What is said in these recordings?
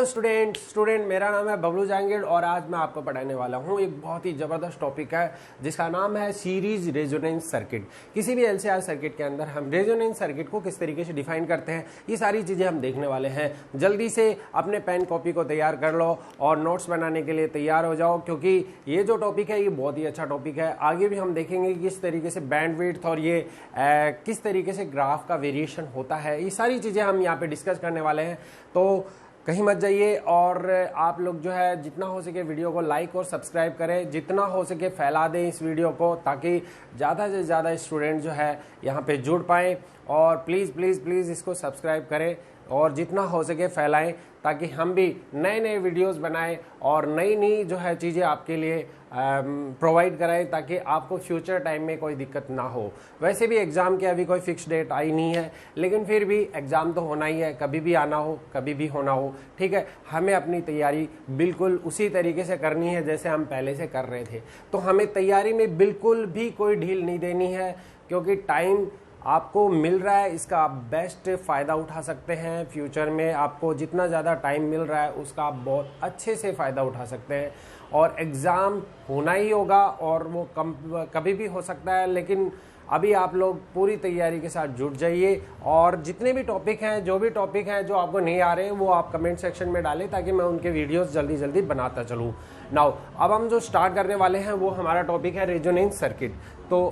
Student मेरा नाम है बबलू जहांगीर और आज मैं आपको पढ़ाने वाला हूं एक बहुत ही ज़बरदस्त टॉपिक है जिसका नाम है सीरीज रेजोनेंस सर्किट। किसी भी एलसीआर सर्किट के अंदर हम रेजोनेंस सर्किट को किस तरीके से डिफाइन करते हैं, ये सारी चीज़ें हम देखने वाले हैं। जल्दी से अपने पेन कॉपी को तैयार कर लो और नोट्स बनाने के लिए तैयार हो जाओ, क्योंकि ये जो टॉपिक है ये बहुत ही अच्छा टॉपिक है। आगे भी हम देखेंगे कि किस तरीके से बैंडविड्थ और ये किस तरीके से ग्राफ का वेरिएशन होता है, ये सारी चीज़ें हम यहाँ पे डिस्कस करने वाले हैं। तो कहीं मत जाइए और आप लोग जो है जितना हो सके वीडियो को लाइक और सब्सक्राइब करें, जितना हो सके फैला दें इस वीडियो को, ताकि ज़्यादा से ज़्यादा स्टूडेंट जो है यहाँ पे जुड़ पाएँ। और प्लीज़ प्लीज़ प्लीज़ इसको सब्सक्राइब करें और जितना हो सके फैलाएं, ताकि हम भी नए नए वीडियोस बनाएं और नई नई जो है चीज़ें आपके लिए प्रोवाइड कराएं, ताकि आपको फ्यूचर टाइम में कोई दिक्कत ना हो। वैसे भी एग्ज़ाम की अभी कोई फिक्स डेट आई नहीं है, लेकिन फिर भी एग्ज़ाम तो होना ही है, कभी भी आना हो कभी भी होना हो, ठीक है। हमें अपनी तैयारी बिल्कुल उसी तरीके से करनी है जैसे हम पहले से कर रहे थे। तो हमें तैयारी में बिल्कुल भी कोई ढील नहीं देनी है, क्योंकि टाइम आपको मिल रहा है, इसका आप बेस्ट फ़ायदा उठा सकते हैं। फ्यूचर में आपको जितना ज़्यादा टाइम मिल रहा है उसका आप बहुत अच्छे से फ़ायदा उठा सकते हैं। और एग्ज़ाम होना ही होगा और वो कभी भी हो सकता है, लेकिन अभी आप लोग पूरी तैयारी के साथ जुट जाइए और जितने भी टॉपिक हैं, जो भी टॉपिक हैं जो आपको नहीं आ रहे हैं, वो आप कमेंट सेक्शन में डालें, ताकि मैं उनके वीडियोस जल्दी जल्दी बनाता चलूँ। नाउ अब हम जो स्टार्ट करने वाले हैं वो हमारा टॉपिक है रेजोनेंस सर्किट। तो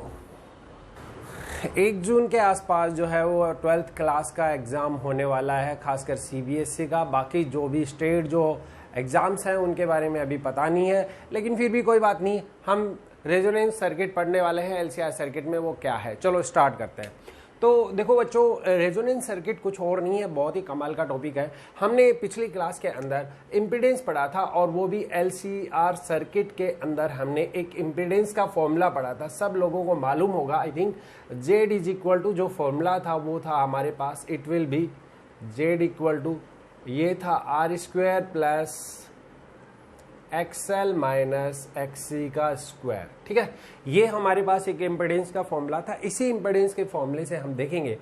1 जून के आसपास जो है वो 12th क्लास का एग्ज़ाम होने वाला है, खासकर सीबीएसई का। बाकी जो भी स्टेट जो एग्ज़ाम्स हैं उनके बारे में अभी पता नहीं है, लेकिन फिर भी कोई बात नहीं, हम रेजोनेंस सर्किट पढ़ने वाले हैं। एलसीआर सर्किट में वो क्या है, चलो स्टार्ट करते हैं। तो देखो बच्चों, रेजोनेंस सर्किट कुछ और नहीं है, बहुत ही कमाल का टॉपिक है। हमने पिछली क्लास के अंदर इम्पीडेंस पढ़ा था, और वो भी एलसीआर सर्किट के अंदर हमने एक इम्पीडेंस का फॉर्मूला पढ़ा था। सब लोगों को मालूम होगा, I think Z is equal to, जो फॉर्मूला था वो था हमारे पास, it will be Z equal to, ये था R square plus XL minus XC का स्क्वायर, ठीक है। ये हमारे पास एक इम्पीडेंस का फॉर्मूला था। इसी इम्पीडेंस के फॉर्मूले से हम देखेंगे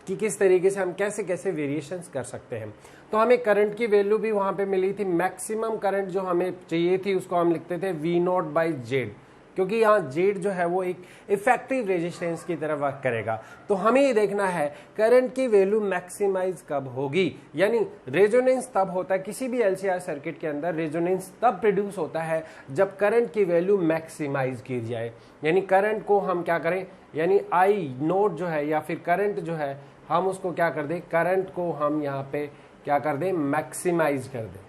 कि किस तरीके से हम कैसे कैसे वेरिएशंस कर सकते हैं। तो हमें करंट की वैल्यू भी वहां पे मिली थी। मैक्सिमम करंट जो हमें चाहिए थी उसको हम लिखते थे वी नॉट बाई जेड, क्योंकि यहाँ जेड जो है वो एक इफेक्टिव रेजिस्टेंस की तरह वर्क करेगा। तो हमें ये देखना है करंट की वैल्यू मैक्सिमाइज कब होगी, यानी रेजोनेंस तब होता है किसी भी एलसीआर सर्किट के अंदर। रेजोनेंस तब प्रोड्यूस होता है जब करंट की वैल्यू मैक्सिमाइज की जाए, यानी करंट को हम क्या करें, यानी आई नोट जो है या फिर करंट जो है हम उसको क्या कर दें, करंट को हम यहाँ पे क्या कर दें, मैक्सिमाइज कर दें।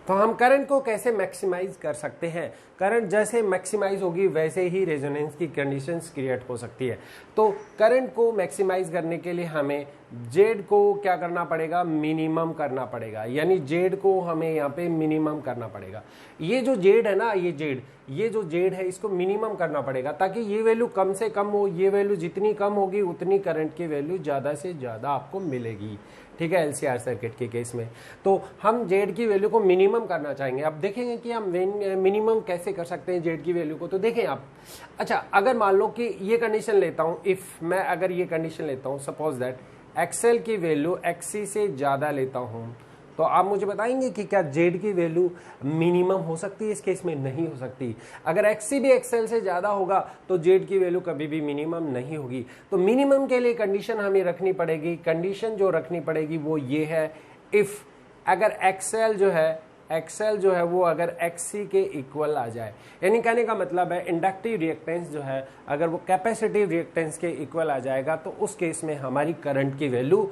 तो हम करंट को कैसे मैक्सिमाइज कर सकते हैं, करंट जैसे मैक्सिमाइज होगी वैसे ही रेजोनेंस की कंडीशंस क्रिएट हो सकती है। तो करंट को मैक्सिमाइज करने के लिए हमें जेड को क्या करना पड़ेगा, मिनिमम करना पड़ेगा, यानी जेड को हमें यहाँ पे मिनिमम करना पड़ेगा। ये जो जेड है ना, ये जो जेड है इसको मिनिमम करना पड़ेगा, ताकि ये वैल्यू कम से कम हो। ये वैल्यू जितनी कम होगी उतनी करंट की वैल्यू ज़्यादा से ज़्यादा आपको मिलेगी, ठीक है, एलसीआर सर्किट के केस में। तो हम जेड की वैल्यू को मिनिमम करना चाहेंगे। अब देखेंगे कि हम मिनिमम कैसे कर सकते हैं जेड की वैल्यू को। तो देखें आप, अच्छा अगर मान लो कि ये कंडीशन लेता हूं, इफ मैं अगर ये कंडीशन लेता हूं, सपोज दैट एक्सएल की वैल्यू एक्सी से ज़्यादा लेता हूं, तो आप मुझे बताएंगे कि क्या जेड की वैल्यू मिनिमम हो सकती है। इस केस में नहीं हो सकती। अगर एक्सी भी एक्सएल से ज़्यादा होगा तो जेड की वैल्यू कभी भी मिनिमम नहीं होगी। तो मिनिमम के लिए कंडीशन हमें रखनी पड़ेगी। कंडीशन जो रखनी पड़ेगी वो ये है, इफ़ अगर एक्सएल जो है वो अगर एक्सी के इक्वल आ जाए, यानी कहने का मतलब है इंडक्टिव रिएक्टेंस जो है अगर वो कैपेसिटिव रिएक्टेंस के इक्वल आ जाएगा, तो उस केस में हमारी करंट की वैल्यू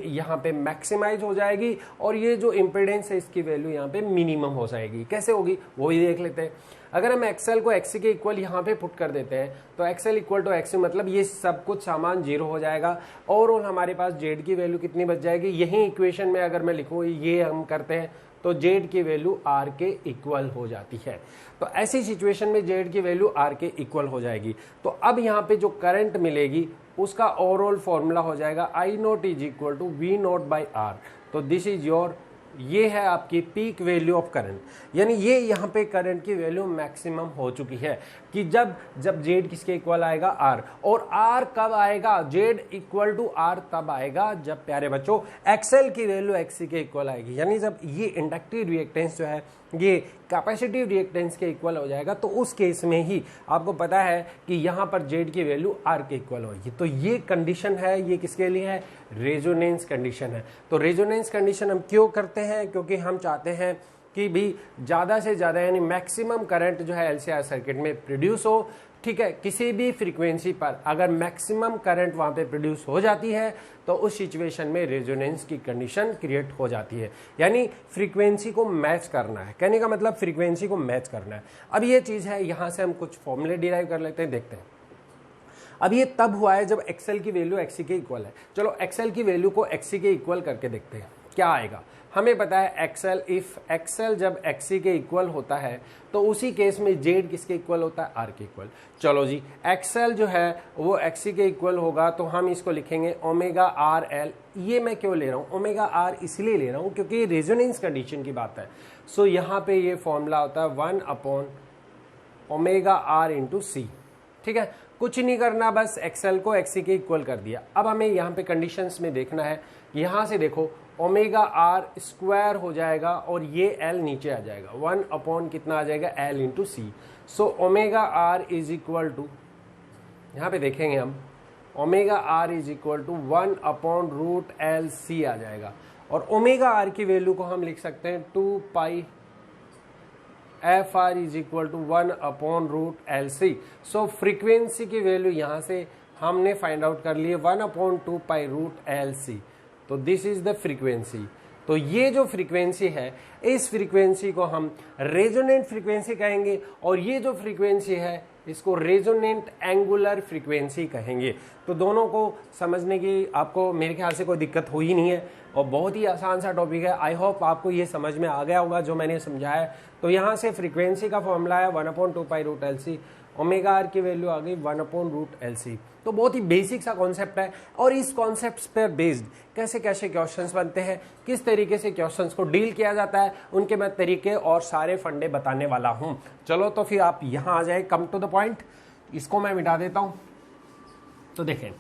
यहाँ पे मैक्सिमाइज हो जाएगी और ये जो इम्पीडेंस है इसकी वैल्यू यहाँ पे मिनिमम हो जाएगी। कैसे होगी वो भी देख लेते हैं। अगर हम एक्सएल को एक्सी के इक्वल यहाँ पे पुट कर देते हैं, तो एक्सएल इक्वल टू एक्सी मतलब ये सब कुछ सामान 0 हो जाएगा। ओवरऑल हमारे पास जेड की वैल्यू कितनी बच जाएगी, यही इक्वेशन में अगर मैं लिखूँ, ये हम करते हैं, तो जेड की वैल्यू आर के इक्वल हो जाती है। तो ऐसी सिचुएशन में जेड की वैल्यू आर के इक्वल हो जाएगी। तो अब यहाँ पे जो करंट मिलेगी उसका ओवरऑल फॉर्मूला हो जाएगा I naught is equal to V naught by R. तो दिस इज योर ये है आपकी पीक वैल्यू ऑफ करंट, यानी ये यहाँ पे करंट की वैल्यू मैक्सिमम हो चुकी है कि जब जेड किसके इक्वल आएगा आर, और आर कब आएगा, जेड इक्वल टू आर तब आएगा जब प्यारे बच्चों एक्सएल की वैल्यू एक्सी के इक्वल आएगी, यानी जब ये इंडक्टिव रिएक्टेंस जो है ये कैपेसिटिव रिएक्टेंस के इक्वल हो जाएगा, तो उस केस में ही आपको पता है कि यहाँ पर जेड की वैल्यू आर के इक्वल होगी। तो ये कंडीशन है, ये किसके लिए है, रेजोनेंस कंडीशन है। तो रेजोनेंस कंडीशन हम क्यों करते हैं, क्योंकि हम चाहते हैं कि भी ज़्यादा से ज़्यादा यानी मैक्सिमम करंट जो है एलसीआर सर्किट में प्रोड्यूस हो, ठीक है। किसी भी फ्रीक्वेंसी पर अगर मैक्सिमम करंट वहाँ पे प्रोड्यूस हो जाती है तो उस सिचुएशन में रेजोनेंस की कंडीशन क्रिएट हो जाती है, यानी फ्रीक्वेंसी को मैच करना है, कहने का मतलब फ्रीक्वेंसी को मैच करना है। अब ये चीज़ है, यहाँ से हम कुछ फॉर्मूले डिराइव कर लेते हैं, देखते हैं। अब ये तब हुआ है जब एक्सएल की वैल्यू एक्सी के इक्वल है। चलो एक्सएल की वैल्यू को एक्सी के इक्वल करके देखते हैं क्या आएगा। हमें पता है एक्सएल, इफ एक्सएल जब एक्सी के इक्वल होता है तो उसी केस में जेड किसके इक्वल होता है, आर के इक्वल। चलो जी, एक्सएल जो है वो एक्सी के इक्वल होगा तो हम इसको लिखेंगे ओमेगा आर एल। ये मैं क्यों ले रहा हूँ, ओमेगा आर इसलिए ले रहा हूँ क्योंकि रेजोनेंस कंडीशन की बात है। सो यहाँ पे ये फॉर्मूला होता है 1 अपॉन ओमेगा आर इंटू सी, ठीक है। कुछ नहीं करना, बस एक्सएल को एक्सी के इक्वल कर दिया। अब हमें यहाँ पे कंडीशंस में देखना है, यहाँ से देखो ओमेगा आर स्क्वायर हो जाएगा और ये एल नीचे आ जाएगा, 1 अपॉन कितना आ जाएगा, L into C. So omega R is equal to, यहाँ पे देखेंगे हम, omega R is equal to 1 upon root L C आ जाएगा। और ओमेगा आर की वैल्यू को हम लिख सकते हैं 2 pi F R is equal to 1 upon root L C. So frequency की वैल्यू यहाँ से हमने फाइंड आउट कर लिए 1 upon 2 pi root L C. तो दिस इज द फ्रीक्वेंसी। तो ये जो फ्रीक्वेंसी है, इस फ्रीक्वेंसी को हम रेजोनेंट फ्रीक्वेंसी कहेंगे, और ये जो फ्रीक्वेंसी है इसको रेजोनेंट एंगुलर फ्रीक्वेंसी कहेंगे। तो दोनों को समझने की आपको मेरे ख्याल से कोई दिक्कत हुई नहीं है, और बहुत ही आसान सा टॉपिक है। आई होप आपको ये समझ में आ गया होगा जो मैंने समझाया है। तो यहाँ से फ्रीक्वेंसी का फॉर्मूला है 1 upon 2 pi root L C, omega R की वैल्यू आ गई 1 अपॉन रूट एल सी। तो बहुत ही बेसिक सा कॉन्सेप्ट है, और इस कॉन्सेप्ट पर बेस्ड कैसे कैसे क्वेश्चंस बनते हैं, किस तरीके से क्वेश्चंस को डील किया जाता है, उनके मैं तरीके और सारे फंडे बताने वाला हूं। चलो तो फिर आप यहां आ जाए, कम टू द पॉइंट। इसको मैं मिटा देता हूं। तो देखें,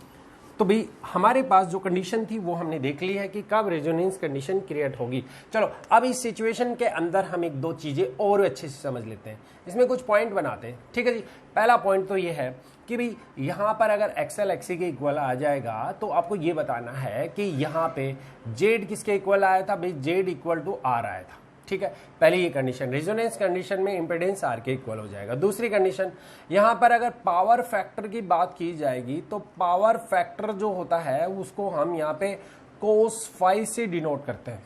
तो भाई हमारे पास जो कंडीशन थी वो हमने देख ली है कि कब रेजोनेंस कंडीशन क्रिएट होगी। चलो अब इस सिचुएशन के अंदर हम एक दो चीजें और अच्छे से समझ लेते हैं, इसमें कुछ पॉइंट बनाते हैं, ठीक है जी। पहला पॉइंट तो ये है कि भाई यहाँ पर अगर एक्सएल एक्सी के इक्वल आ जाएगा तो आपको ये बताना है कि यहाँ पे जेड किसके इक्वल आया था, भाई जेड इक्वल टू आर आया था, ठीक है। पहली ये कंडीशन, रेजोनेंस कंडीशन में इंपेडेंस आर के इक्वल हो जाएगा। दूसरी कंडीशन, यहाँ पर अगर पावर फैक्टर की बात की जाएगी तो पावर फैक्टर जो होता है उसको हम यहाँ पे कोस फाई से डिनोट करते हैं,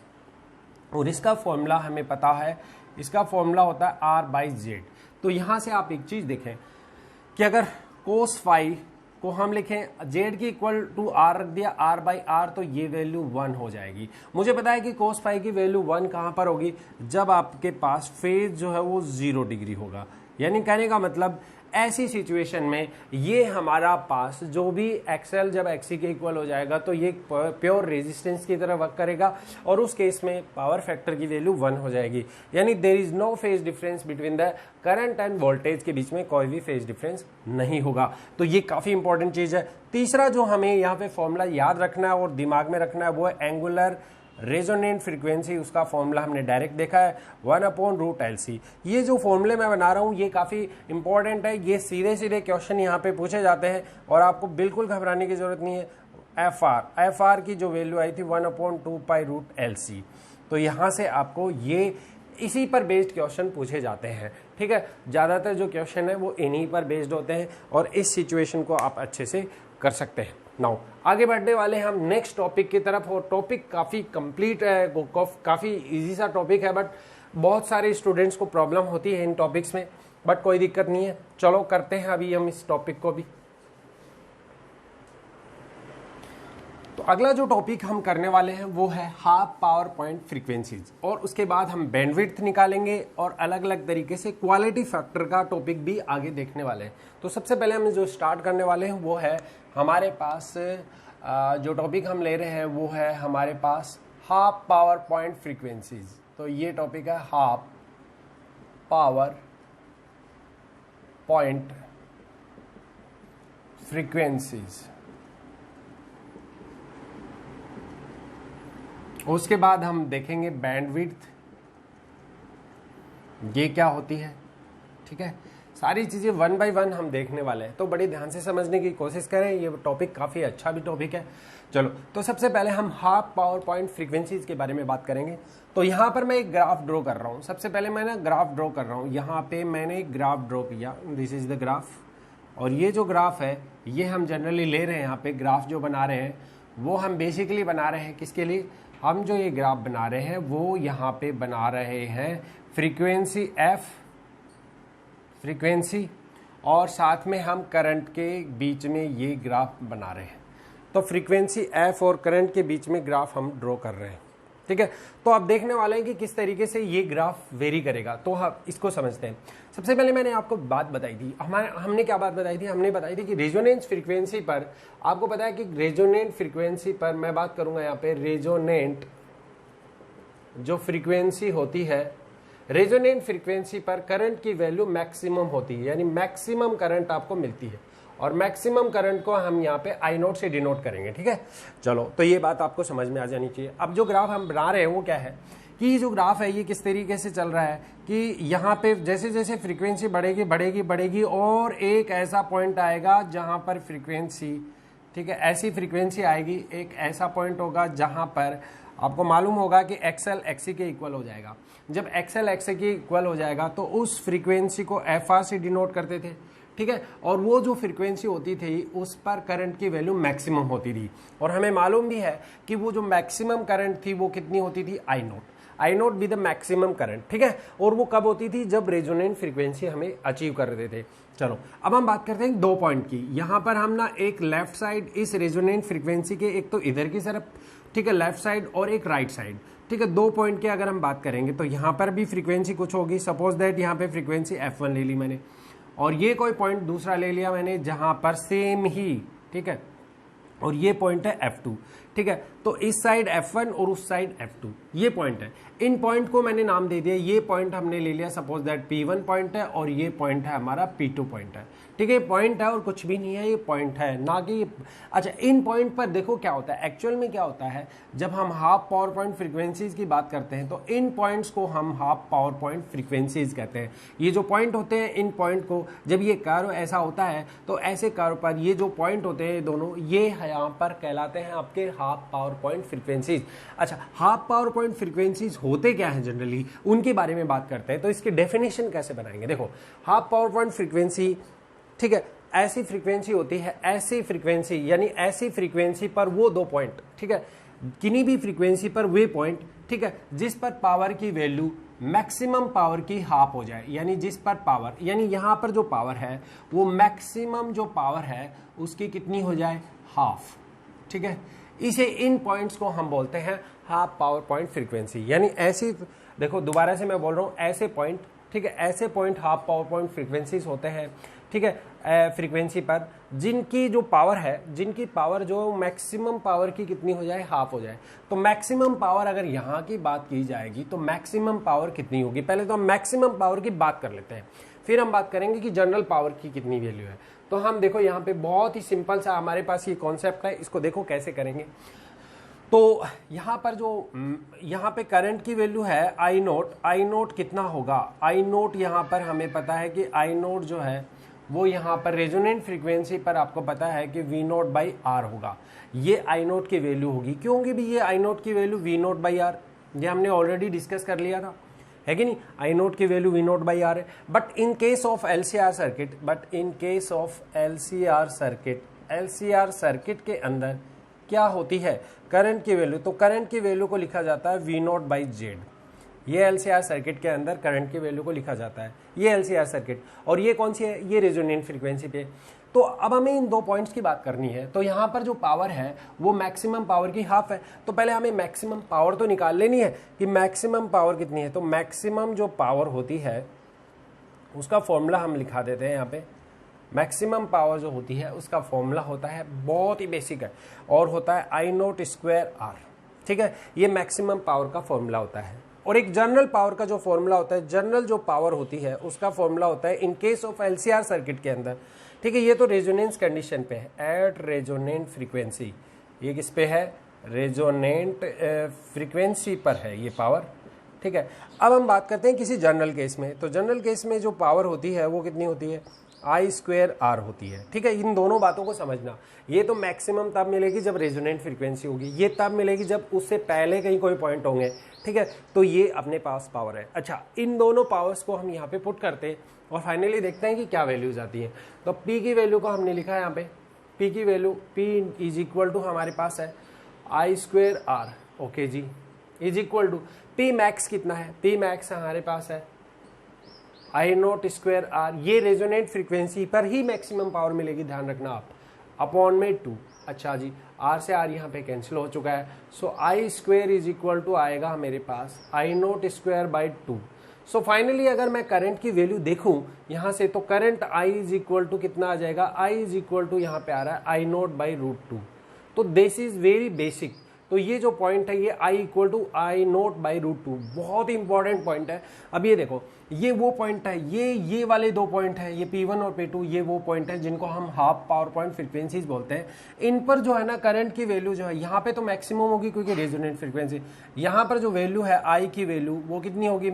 और इसका फॉर्मूला हमें पता है, इसका फॉर्मूला होता है आर बाई जेड। तो यहाँ से आप एक चीज देखें कि अगर कोस फाई को हम लिखें जेड की इक्वल टू आर रख दिया, आर बाई आर, तो ये वैल्यू 1 हो जाएगी। मुझे पता है कि कोस फाई की वैल्यू 1 कहां पर होगी, जब आपके पास फेज जो है वो 0 डिग्री होगा। यानी कहने का मतलब ऐसी सिचुएशन में ये हमारा पास जो भी एक्सएल जब एक्सी के इक्वल हो जाएगा तो ये प्योर रेजिस्टेंस की तरह वर्क करेगा, और उस केस में पावर फैक्टर की वैल्यू 1 हो जाएगी। यानी there is no phase difference between the current and voltage, के बीच में कोई भी फेज डिफरेंस नहीं होगा। तो ये काफी इंपॉर्टेंट चीज है। तीसरा जो हमें यहाँ पे फॉर्मूला याद रखना है और दिमाग में रखना है वो है एंगुलर रेजोनेंट फ्रीक्वेंसी। उसका फॉर्मूला हमने डायरेक्ट देखा है 1 अपॉन रूट एल सी। ये जो फॉर्मूले मैं बना रहा हूँ ये काफ़ी इंपॉर्टेंट है, ये सीधे सीधे क्वेश्चन यहाँ पे पूछे जाते हैं और आपको बिल्कुल घबराने की जरूरत नहीं है। एफ आर की जो वैल्यू आई थी 1 upon 2 pi root L C, तो यहाँ से आपको ये इसी पर बेस्ड क्वेश्चन पूछे जाते हैं, ठीक है। ज़्यादातर जो क्वेश्चन है वो इन्हीं पर बेस्ड होते हैं, और इस सिचुएशन को आप अच्छे से कर सकते हैं। नाउ आगे बढ़ने वाले हैं हम नेक्स्ट टॉपिक की तरफ, और टॉपिक काफ़ी कंप्लीट है, काफ़ी इजी सा टॉपिक है, बट बहुत सारे स्टूडेंट्स को प्रॉब्लम होती है इन टॉपिक्स में, बट कोई दिक्कत नहीं है। चलो करते हैं अभी हम इस टॉपिक को भी। तो अगला जो टॉपिक हम करने वाले हैं वो है हाफ पावर पॉइंट फ्रीक्वेंसीज, और उसके बाद हम बैंडविड्थ निकालेंगे और अलग अलग तरीके से क्वालिटी फैक्टर का टॉपिक भी आगे देखने वाले हैं। तो सबसे पहले हम जो स्टार्ट करने वाले हैं वो है हमारे पास जो टॉपिक हम ले रहे हैं वो है हमारे पास हाफ पावर पॉइंट फ्रीक्वेंसीज। तो ये टॉपिक है हाफ पावर पॉइंट फ्रीक्वेंसीज। उसके बाद हम देखेंगे बैंडविड्थ, ये क्या होती है, ठीक है। सारी चीज़ें वन बाय वन हम देखने वाले हैं, तो बड़े ध्यान से समझने की कोशिश करें। ये टॉपिक काफ़ी अच्छा भी टॉपिक है। चलो, तो सबसे पहले हम हाफ पावर पॉइंट फ्रीक्वेंसीज के बारे में बात करेंगे। तो यहाँ पर मैं एक ग्राफ ड्रॉ कर रहा हूँ। सबसे पहले मैं ना ग्राफ ड्रॉ कर रहा हूँ। यहाँ पे मैंने एक ग्राफ ड्रॉ किया, दिस इज द ग्राफ। और ये जो ग्राफ है ये हम जनरली ले रहे हैं। यहाँ पे ग्राफ जो बना रहे हैं वो हम बेसिकली बना रहे हैं किसके लिए, हम जो ये ग्राफ बना रहे हैं वो यहाँ पे बना रहे हैं फ्रीक्वेंसी एफ, फ्रीक्वेंसी, और साथ में हम करंट के बीच में ये ग्राफ बना रहे हैं। तो फ्रीक्वेंसी एफ और करंट के बीच में ग्राफ हम ड्रॉ कर रहे हैं, ठीक है। तो आप देखने वाले हैं कि किस तरीके से ये ग्राफ वेरी करेगा। तो हम इसको समझते हैं। सबसे पहले मैंने आपको बात बताई थी, हमने क्या बात बताई थी, हमने बताई थी कि रेजोनेंस फ्रीक्वेंसी पर, आपको पता है कि रेजोनेंट फ्रीक्वेंसी पर मैं बात करूंगा यहाँ पे, रेजोनेंट जो फ्रीक्वेंसी होती है, रेजोनेंट फ्रीक्वेंसी पर करंट की वैल्यू मैक्सिमम होती है, यानी मैक्सिमम करंट आपको मिलती है। और मैक्सिमम करंट को हम यहाँ पे आई नोट से डिनोट करेंगे, ठीक है। चलो, तो ये बात आपको समझ में आ जानी चाहिए। अब जो ग्राफ हम बना रहे हैं वो क्या है कि ये जो ग्राफ है ये किस तरीके से चल रहा है कि यहाँ पे जैसे जैसे फ्रीक्वेंसी बढ़ेगी बढ़ेगी बढ़ेगी और एक ऐसा पॉइंट आएगा जहाँ पर फ्रीक्वेंसी, ठीक है, ऐसी फ्रीक्वेंसी आएगी, एक ऐसा पॉइंट होगा जहाँ पर आपको मालूम होगा कि एक्सएल एक्सी के इक्वल हो जाएगा। जब एक्सएल एक्सी के इक्वल हो जाएगा तो उस फ्रीक्वेंसी को एफ आर से डिनोट करते थे, ठीक है। और वो जो फ्रीक्वेंसी होती थी उस पर करंट की वैल्यू मैक्सिमम होती थी। और हमें मालूम भी है कि वो जो मैक्सिमम करंट थी वो कितनी होती थी, I naught be the maximum current, ठीक है। और वो कब होती थी, जब रेजोनेंट फ्रीक्वेंसी हमें अचीव कर रहे थे। चलो, अब हम बात करते हैं 2 पॉइंट की। यहाँ पर हम ना एक लेफ्ट साइड इस रेजोनेंट फ्रीक्वेंसी के, एक तो इधर की तरफ, ठीक है, लेफ्ट साइड, और एक राइट साइड, ठीक है। 2 पॉइंट की अगर हम बात करेंगे तो यहाँ पर भी फ्रीक्वेंसी कुछ होगी। सपोज दैट यहाँ पे फ्रीक्वेंसी f1 ले ली मैंने, और ये कोई पॉइंट दूसरा ले लिया मैंने जहां पर सेम ही, ठीक है, और ये पॉइंट है f2, ठीक है। तो इस साइड f1 और उस साइड f2, ये पॉइंट है। इन पॉइंट को मैंने नाम दे दिया, ये पॉइंट हमने ले लिया सपोज दैट p1 पॉइंट है और ये पॉइंट है हमारा p2 पॉइंट है, ठीक है। पॉइंट है और कुछ भी नहीं है, ये पॉइंट है, ना कि अच्छा। इन पॉइंट पर देखो क्या होता है, एक्चुअल में क्या होता है, जब हम हाफ पावर पॉइंट फ्रीक्वेंसीज की बात करते हैं तो इन पॉइंट्स को हम हाफ पावर पॉइंट फ्रीक्वेंसीज कहते हैं। ये जो पॉइंट होते हैं, इन पॉइंट को, जब ये कर्व ऐसा होता है तो ऐसे कर्व पर ये जो पॉइंट होते हैं दोनों, ये यहाँ पर कहलाते हैं आपके हाफ पावर पॉइंट फ्रीक्वेंसीज। अच्छा, हाफ पावर पॉइंट फ्रीक्वेंसीज होते क्या है जनरली, उनके बारे में बात करते हैं। तो इसकी डेफिनेशन कैसे बनाएंगे, देखो, हाफ पावर पॉइंट फ्रीक्वेंसी, ठीक है, ऐसी फ्रीक्वेंसी होती है, ऐसी फ्रीक्वेंसी यानी ऐसी फ्रीक्वेंसी पर वो 2 पॉइंट, ठीक है, किन्हीं भी फ्रीक्वेंसी पर वे पॉइंट, ठीक है, जिस पर पावर की वैल्यू मैक्सिमम पावर की हाफ हो जाए, यानी जिस पर पावर, यानी यहां पर जो पावर है वो मैक्सिमम जो पावर है उसकी कितनी हो जाए, हाफ, ठीक है। इसे, इन पॉइंट्स को हम बोलते हैं हाफ पावर पॉइंट फ्रीक्वेंसी। यानी ऐसी, देखो दोबारा से मैं बोल रहा हूं, ऐसे पॉइंट, ठीक है, ऐसे point half power point frequencies होते हैं, ठीक है, फ्रीक्वेंसी पर जिनकी जो पावर है, जिनकी पावर जो मैक्सिमम पावर की कितनी हो जाए, हाफ हो जाए। तो मैक्सिमम पावर अगर यहाँ की बात की जाएगी तो मैक्सिमम पावर कितनी होगी, पहले तो हम मैक्सिमम पावर की बात कर लेते हैं, फिर हम बात करेंगे कि जनरल पावर की कितनी वैल्यू है। तो हम देखो यहाँ पे बहुत ही सिंपल सा हमारे पास ये कॉन्सेप्ट है, इसको देखो कैसे करेंगे। तो यहाँ पर जो, यहाँ पे करंट की वैल्यू है आई नोट कितना होगा, आई नोट यहाँ पर हमें पता है कि आई नोट जो है वो यहाँ पर रेजोनेंट फ्रीक्वेंसी पर आपको पता है कि वी नोट बाई आर होगा। ये आई नोट की वैल्यू होगी, क्यों होगी भी ये आई नोट की value V naught by R, ये हमने ऑलरेडी डिस्कस कर लिया था, है कि नहीं। आई नोट की value V naught by R है। But in case of LCR circuit, LCR circuit के अंदर क्या होती है, करंट की वैल्यू, तो करंट की वैल्यू को लिखा जाता है वी नोट बाई जेड। ये एलसीआर सर्किट के अंदर करंट की वैल्यू को लिखा जाता है, ये एलसीआर सर्किट, और ये कौन सी है, ये रेजोनेंट फ्रीक्वेंसी पे। तो अब हमें इन 2 पॉइंट्स की बात करनी है। तो यहाँ पर जो पावर है वो मैक्सिमम पावर की हाफ है। तो पहले हमें मैक्सिमम पावर तो निकाल लेनी है कि मैक्सिमम पावर कितनी है। तो मैक्सिमम जो पावर होती है उसका फॉर्मूला हम लिखा देते हैं यहाँ पे। मैक्सिमम पावर जो होती है उसका फॉर्मूला होता है, बहुत ही बेसिक है, और होता है आई नोट स्क्वायर आर, ठीक है, ये मैक्सिमम पावर का फॉर्मूला होता है। और एक जनरल पावर का जो फॉर्मूला होता है, जनरल जो पावर होती है उसका फॉर्मूला होता है इन केस ऑफ एलसीआर सर्किट के अंदर, ठीक है। ये तो रेजोनेंस कंडीशन पे है, एट रेजोनेंट फ्रीक्वेंसी, ये किस पे है, रेजोनेंट फ्रीक्वेंसी पर है ये पावर, ठीक है। अब हम बात करते हैं किसी जनरल केस में, तो जनरल केस में जो पावर होती है वो कितनी होती है, I²R होती है, ठीक है। इन दोनों बातों को समझना, ये तो मैक्सिमम तब मिलेगी जब रेजोनेंट फ्रीक्वेंसी होगी, ये तब मिलेगी जब उससे पहले कहीं कोई पॉइंट होंगे, ठीक है। तो ये अपने पास पावर है। अच्छा, इन दोनों पावर्स को हम यहाँ पे पुट करते हैं और फाइनली देखते हैं कि क्या वैल्यूज आती हैं। तो P की वैल्यू को हमने लिखा है यहाँ पे, P की value P is equal to हमारे पास है I²R, ओके जी, is equal to P max कितना है, P मैक्स हमारे पास है I0²R, ये रेजोनेंट फ्रीक्वेंसी पर ही मैक्सिमम पावर मिलेगी, ध्यान रखना आप, अपॉन में 2। अच्छा जी, R से R यहाँ पे कैंसिल हो चुका है, सो I² इज इक्वल टू आएगा मेरे पास I0²/2। सो फाइनली अगर मैं करंट की वैल्यू देखूं यहाँ से, तो current I is equal to कितना आ जाएगा, I इज इक्वल टू यहाँ पे आ रहा है I0/√2। तो दिस इज वेरी बेसिक। तो ये जो पॉइंट है ये I इक्वल टू I0/√2, बहुत ही इंपॉर्टेंट पॉइंट है। अब ये देखो, ये वो पॉइंट है, ये वाले दो पॉइंट है, ये P1 और P2, ये वो पॉइंट है जिनको हम हाफ पावर पॉइंट फ्रीक्वेंसीज बोलते हैं। इन पर जो है ना करंट की वैल्यू जो है यहाँ पे तो मैक्सिमम होगी क्योंकि रेजोनेंट फ्रीक्वेंसी, यहाँ पर जो वैल्यू है I की वैल्यू वो कितनी होगी,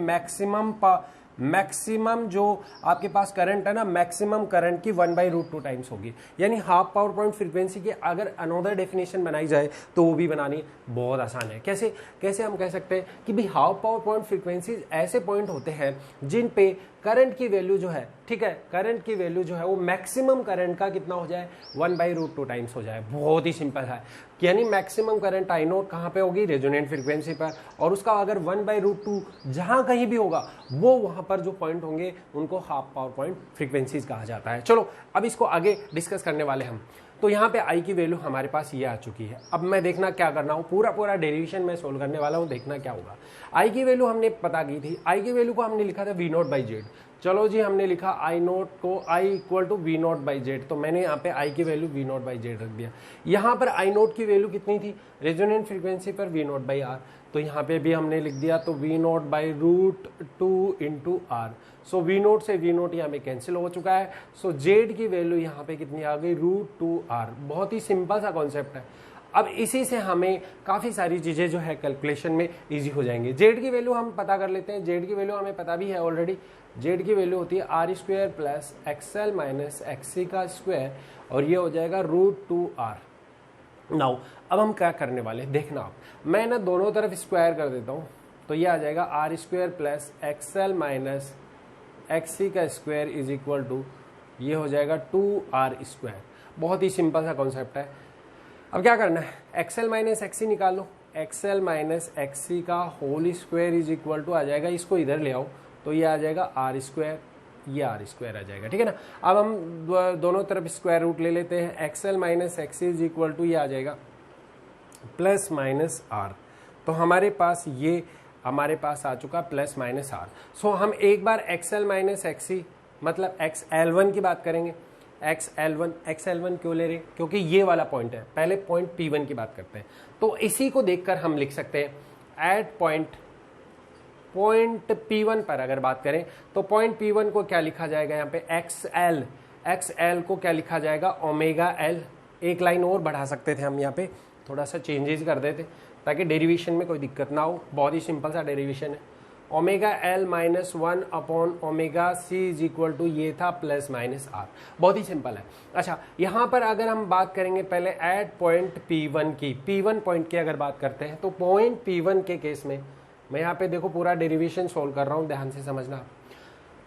मैक्सिमम जो आपके पास करंट है ना, मैक्सिमम करंट की 1/√2 टाइम्स होगी। यानी हाफ पावर पॉइंट फ्रीक्वेंसी की अगर अनदर डेफिनेशन बनाई जाए तो वो भी बनानी बहुत आसान है। कैसे हम कह सकते हैं कि भाई हाफ पावर पॉइंट फ्रीक्वेंसीज ऐसे पॉइंट होते हैं जिन पे करंट की वैल्यू जो है, ठीक है, करंट की वैल्यू जो है वो मैक्सिमम करंट का कितना हो जाए, 1/√2 टाइम्स हो जाए। बहुत ही सिंपल है, यानी मैक्सिमम करंट I0 कहाँ पे होगी, रेजोनेंट फ्रीक्वेंसी पर, और उसका अगर 1/√2 जहां कहीं भी होगा वो वहां पर जो पॉइंट होंगे उनको हाफ पावर पॉइंट फ्रीक्वेंसीज कहा जाता है। चलो अब इसको आगे डिस्कस करने वाले हम। तो यहाँ पे I की वैल्यू हमारे पास ये आ चुकी है। अब मैं देखना क्या करना हूँ, पूरा डेरिवेशन मैं सोल्व करने वाला हूँ, देखना क्या होगा। I की वैल्यू हमने पता की थी, I की वैल्यू को हमने लिखा था V0/Z। चलो जी, हमने लिखा I0 को I इक्वल टू V0/Z, तो मैंने यहाँ पे I की वैल्यू V0/Z रख दिया। यहाँ पर I0 की वैल्यू कितनी थी, रेजोनेंट फ्रीक्वेंसी पर V0/R, तो यहाँ पे भी हमने लिख दिया, तो V0/√2 इंटू R। सो V0 से V0 यहाँ पे कैंसिल हो चुका है। सो Z की वैल्यू यहाँ पे कितनी आ गई, √2R। बहुत ही सिंपल सा कॉन्सेप्ट है। अब इसी से हमें काफ़ी सारी चीज़ें जो है कैलकुलेशन में इजी हो जाएंगे। Z की वैल्यू हम पता कर लेते हैं, Z की वैल्यू हमें पता भी है ऑलरेडी। Z की वैल्यू होती है R² plus XL minus XC का स्क्वायर, और ये हो जाएगा √2R। नाउ अब हम क्या करने वाले हैं, देखना आप, मैं ना दोनों तरफ स्क्वायर कर देता हूँ, तो ये आ जाएगा R² plus XL minus XC का स्क्वायर इज इक्वल टू, ये हो जाएगा 2R²। बहुत ही सिंपल सा कॉन्सेप्ट है। अब क्या करना है, XL माइनस XC निकाल लो, XL माइनस XC का whole square is equal to आ जाएगा, इसको इधर ले आओ, तो ये आ जाएगा R², ये R² आ जाएगा, ठीक है ना। अब हम दोनों तरफ स्क्वायर रूट ले लेते हैं, XL minus XC is equal to ये आ जाएगा प्लस माइनस R। तो हमारे पास ये आ चुका प्लस माइनस R। सो हम एक बार XL माइनस XC मतलब XL1 की बात करेंगे। XL1 क्यों ले रहे हैं, क्योंकि ये वाला पॉइंट है, पहले पॉइंट P1 की बात करते हैं। तो इसी को देखकर हम लिख सकते हैं एट पॉइंट P1 पर अगर बात करें तो पॉइंट P1 को क्या लिखा जाएगा, यहाँ पे XL को क्या लिखा जाएगा, ओमेगा L। एक लाइन और बढ़ा सकते थे हम, यहाँ पे थोड़ा सा चेंजेस कर देते ताकि डेरिवेशन में कोई दिक्कत ना हो। बहुत ही सिंपल सा डेरिवेशन है, omega L minus 1 upon omega C is equal to ये था प्लस माइनस R। बहुत ही सिंपल है। अच्छा, यहाँ पर अगर हम बात करेंगे पहले एट पॉइंट P1 की, P1 पॉइंट की अगर बात करते हैं, तो पॉइंट P1 के केस में मैं यहाँ पे देखो पूरा डेरिवेशन सोल्व कर रहा हूँ, ध्यान से समझना।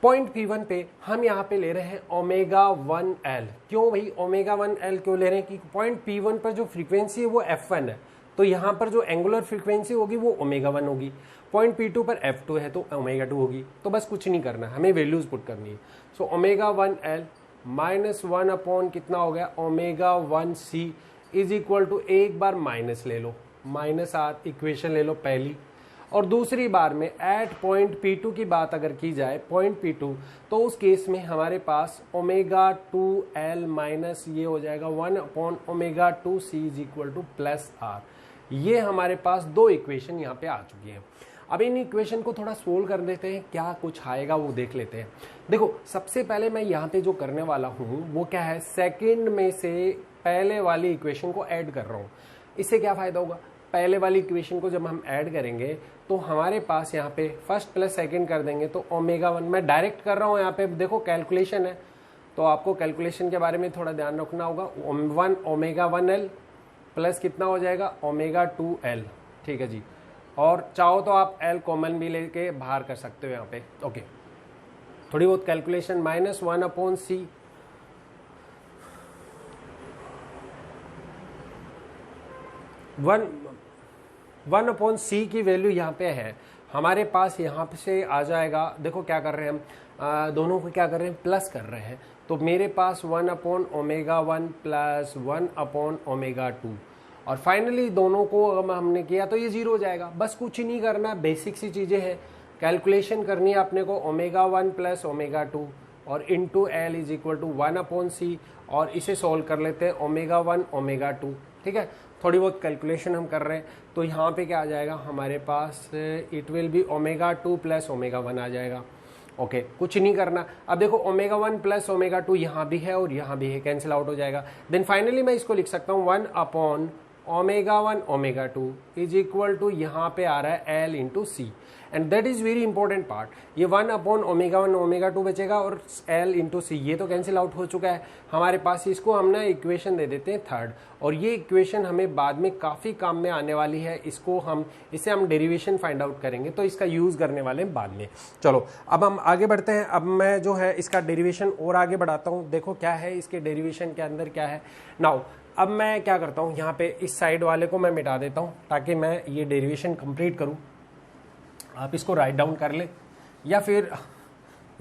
पॉइंट P1 पे हम यहाँ पे ले रहे हैं ओमेगा 1L। क्यों भाई ओमेगा 1L क्यों ले रहे हैं, कि पॉइंट P1 पर जो फ्रीक्वेंसी है वो F1 है, तो यहाँ पर जो एंगुलर फ्रीक्वेंसी होगी वो ओमेगा 1 होगी। पॉइंट P2 पर F2 है तो ओमेगा 2 होगी। तो बस कुछ नहीं करना, हमें वैल्यूज पुट करनी है। So omega 1L minus 1 upon कितना हो गया, omega 1C is equal to, एक बार माइनस ले लो, माइनस R इक्वेशन ले लो पहली, और दूसरी बार में एट पॉइंट P2 की बात अगर की जाए, पॉइंट P2, तो उस केस में हमारे पास ओमेगा 2L माइनस ये हो जाएगा 1 upon omega 2C is equal two plus R। ये हमारे पास दो इक्वेशन यहाँ पे आ चुकी हैं। अब इन इक्वेशन को थोड़ा सोल्व कर देते हैं, क्या कुछ आएगा वो देख लेते हैं। देखो सबसे पहले मैं यहाँ पे जो करने वाला हूँ वो क्या है, सेकंड में से पहले वाली इक्वेशन को ऐड कर रहा हूँ। इससे क्या फ़ायदा होगा, पहले वाली इक्वेशन को जब हम ऐड करेंगे तो हमारे पास यहाँ पे फर्स्ट प्लस सेकंड कर देंगे तो ओमेगा 1 मैं डायरेक्ट कर रहा हूँ। यहाँ पे देखो कैलकुलेशन है तो आपको कैलकुलेशन के बारे में थोड़ा ध्यान रखना होगा। 1 ओमेगा 1L प्लस कितना हो जाएगा ओमेगा 2L, ठीक है जी। और चाहो तो आप L कॉमन भी लेके बाहर कर सकते हो यहाँ पे। ओके, थोड़ी बहुत कैलकुलेशन, -1/c 1/c की वैल्यू यहाँ पे है हमारे पास, यहाँ से आ जाएगा। देखो क्या कर रहे हैं हम, दोनों को क्या कर रहे हैं, प्लस कर रहे हैं। तो मेरे पास 1/ω1 प्लस 1/ω2 और फाइनली दोनों को अगर हमने किया तो ये 0 हो जाएगा। बस कुछ ही नहीं करना, बेसिक सी चीज़ें हैं। कैलकुलेशन करनी है अपने को ω1 प्लस ω2 और into L is equal to 1/c और इसे सॉल्व कर लेते हैं ω1 ω2, ठीक है। थोड़ी बहुत कैलकुलेशन हम कर रहे हैं तो यहाँ पे क्या आ जाएगा हमारे पास, इट विल बी ω2 प्लस ω1 आ जाएगा। ओके, कुछ नहीं करना। अब देखो ω1 प्लस ω2 यहाँ भी है और यहाँ भी है, कैंसिल आउट हो जाएगा। देन फाइनली मैं इसको लिख सकता हूँ 1/ω1 ω2 इज इक्वल टू यहाँ पे आ रहा है L into C and that is very important part. ये 1/ω1 ω2 बचेगा और L इंटू सी ये तो कैंसिल आउट हो चुका है हमारे पास। इसको हम ना इक्वेशन दे देते हैं थर्ड और ये इक्वेशन हमें बाद में काफ़ी काम में आने वाली है। इससे हम डेरिवेशन फाइंड आउट करेंगे तो इसका यूज़ करने वाले हैं बाद में। चलो अब हम आगे बढ़ते हैं। अब मैं जो है इसका डेरिवेशन और आगे बढ़ाता हूँ। देखो क्या है इसके डेरिवेशन के अंदर क्या है। नाउ अब मैं क्या करता हूँ, यहाँ पे इस साइड वाले को मैं मिटा देता हूँ ताकि मैं ये डेरिवेशन कंप्लीट करूँ। आप इसको राइट डाउन कर ले या फिर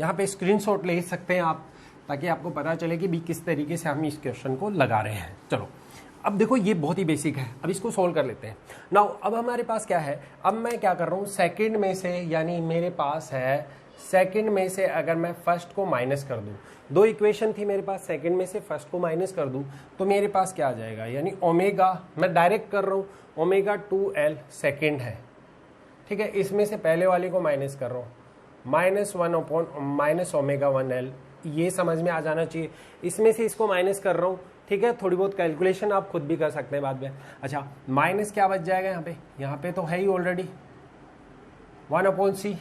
यहाँ पे स्क्रीनशॉट ले सकते हैं आप, ताकि आपको पता चले कि भी किस तरीके से हम इस क्वेश्चन को लगा रहे हैं। चलो अब देखो ये बहुत ही बेसिक है, अब इसको सोल्व कर लेते हैं। नाउ अब हमारे पास क्या है, अब मैं क्या कर रहा हूँ सेकंड में से, यानी मेरे पास है सेकंड में से अगर मैं फर्स्ट को माइनस कर दूँ, दो इक्वेशन थी मेरे पास, सेकंड में से फर्स्ट को माइनस कर दूँ तो मेरे पास क्या आ जाएगा, यानी ओमेगा, मैं डायरेक्ट कर रहा हूँ ω2L सेकंड है, ठीक है। इसमें से पहले वाले को माइनस कर रहा हूँ -1 -ω1L, ये समझ में आ जाना चाहिए। इसमें से इसको माइनस कर रहा हूँ, ठीक है। थोड़ी बहुत कैलकुलेशन आप खुद भी कर सकते हैं बाद में। अच्छा माइनस क्या बच जाएगा यहाँ पे तो है ही ऑलरेडी 1/c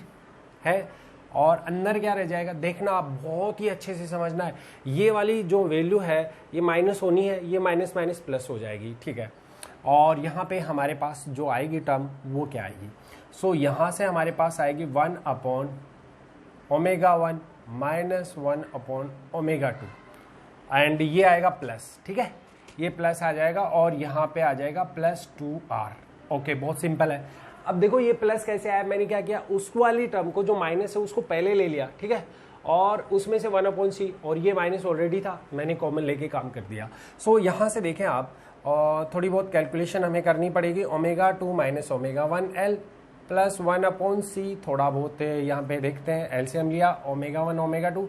है और अंदर क्या रह जाएगा, देखना आप बहुत ही अच्छे से समझना है। ये वाली जो वैल्यू है ये माइनस होनी है, ये माइनस माइनस प्लस हो जाएगी, ठीक है। और यहाँ पे हमारे पास जो आएगी टर्म वो क्या आएगी, सो यहाँ से हमारे पास आएगी 1/ω1 माइनस 1/ω2 एंड ये आएगा प्लस, ठीक है। ये प्लस आ जाएगा और यहाँ पे आ जाएगा +2r। ओके, बहुत सिंपल है। अब देखो ये प्लस कैसे आया, मैंने क्या किया, उस वाली टर्म को जो माइनस है उसको पहले ले लिया, ठीक है, और उसमें से 1/c और ये माइनस ऑलरेडी था, मैंने कॉमन लेके काम कर दिया। सो यहाँ से देखें आप, और थोड़ी बहुत कैलकुलेशन हमें करनी पड़ेगी। ω2 माइनस ω1L प्लस 1/c, थोड़ा बहुत यहाँ पे देखते हैं, एलसीएम लिया ω1 ω2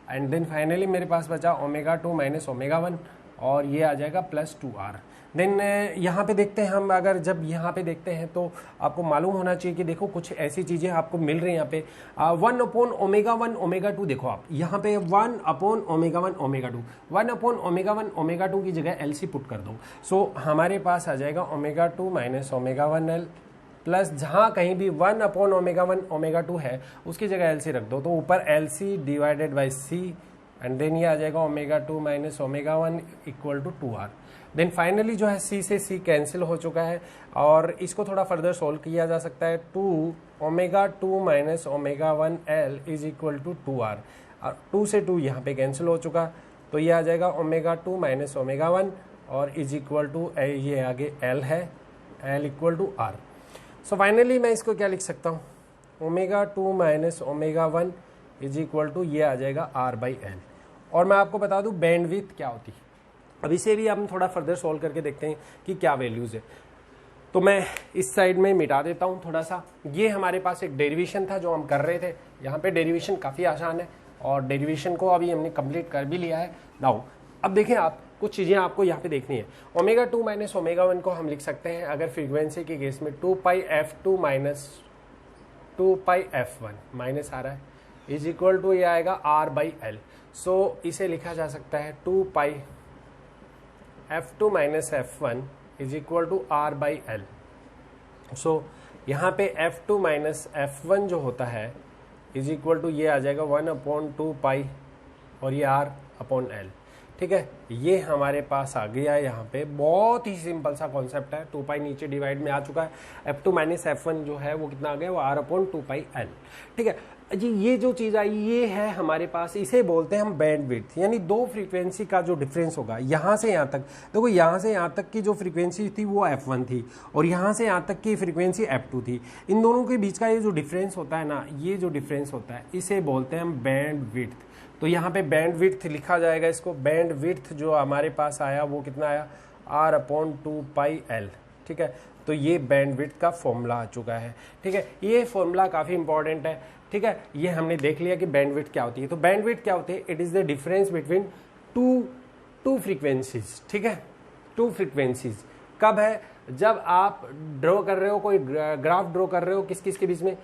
एंड देन फाइनली मेरे पास बचा ω2 माइनस ω1 और ये आ जाएगा +2r। देन यहाँ पे देखते हैं हम, अगर जब यहाँ पे देखते हैं तो आपको मालूम होना चाहिए कि देखो कुछ ऐसी चीज़ें आपको मिल रही हैं यहाँ पे 1/ω1 ω2। देखो आप यहाँ पे 1/ω1 ω2, 1/ω1 ω2 की जगह LC पुट कर दो। सो हमारे पास आ जाएगा ω2 माइनस ω1L प्लस जहाँ कहीं भी 1/ω1 ω2 है उसकी जगह LC रख दो, तो ऊपर LC divided by C and then ये आ जाएगा ω2 minus ω1 equal to 2r। Then finally जो है C से C कैंसिल हो चुका है और इसको थोड़ा फर्दर सोल्व किया जा सकता है। ω2 minus ω1L is equal to 2r और 2 से 2 यहाँ पे कैंसिल हो चुका, तो ये आ जाएगा ω2 माइनस ω1 और इज इक्वल टू ये आगे L है, L equal to r। So finally मैं इसको क्या लिख सकता हूँ, ω2 माइनस ω1 इज इक्वल टू ये आ जाएगा r/L। और मैं आपको बता दूं बैंडविड्थ क्या होती है, अब इसे भी हम थोड़ा फर्दर सॉल्व करके देखते हैं कि क्या वैल्यूज़ है। तो मैं इस साइड में मिटा देता हूँ थोड़ा सा। ये हमारे पास एक डेरिवेशन था जो हम कर रहे थे, यहाँ पे डेरिवेशन काफ़ी आसान है और डेरिवेशन को अभी हमने कंप्लीट कर भी लिया है। नाउ अब देखें आप, कुछ चीज़ें आपको यहाँ पे देखनी है। ओमेगा 2 माइनस ओमेगा 1 को हम लिख सकते हैं अगर फ्रीक्वेंसी के केस में 2πf2 माइनस 2πf1 माइनस आ रहा है इज इक्वल टू ये आएगा r/l। सो इसे लिखा जा सकता है 2πf2 minus f1 is equal to r/l। So यहाँ पे f2 माइनस f1 जो होता है इज इक्वल टू ये आ जाएगा 1/2π और ये r/l। ठीक है, ये हमारे पास आ गया है। यहाँ पे बहुत ही सिंपल सा कॉन्सेप्ट है, 2π नीचे डिवाइड में आ चुका है, f2 माइनस f1 जो है वो कितना आ गया, वो r/2πl। ठीक है जी, ये जो चीज़ आई ये है हमारे पास, इसे बोलते हैं हम बैंड विड्थ, यानी दो फ्रीक्वेंसी का जो डिफरेंस होगा यहाँ से यहाँ तक। देखो यहाँ से यहाँ तक की जो फ्रीक्वेंसी थी वो f1 थी और यहाँ से यहाँ तक की फ्रीक्वेंसी f2 थी। इन दोनों के बीच का ये जो डिफरेंस होता है ना, ये जो डिफरेंस होता है इसे बोलते हैं हम बैंड विड्थ। तो यहाँ पे बैंड विड्थ लिखा जाएगा इसको। बैंड विड्थ जो हमारे पास आया वो कितना आया, r/2πl। ठीक है, तो ये बैंड विड्थ का फॉर्मूला आ चुका है। ठीक है, ये फॉर्मूला काफ़ी इंपॉर्टेंट है। ठीक है, ये हमने देख लिया कि बैंड विड्थ क्या होती है। तो बैंड विड्थ क्या होती है, it is the difference between two frequencies. ठीक है, टू फ्रीक्वेंसीज कब है, जब आप ड्रॉ कर रहे हो, कोई ग्राफ ड्रॉ कर रहे हो, किस किस के बीच में,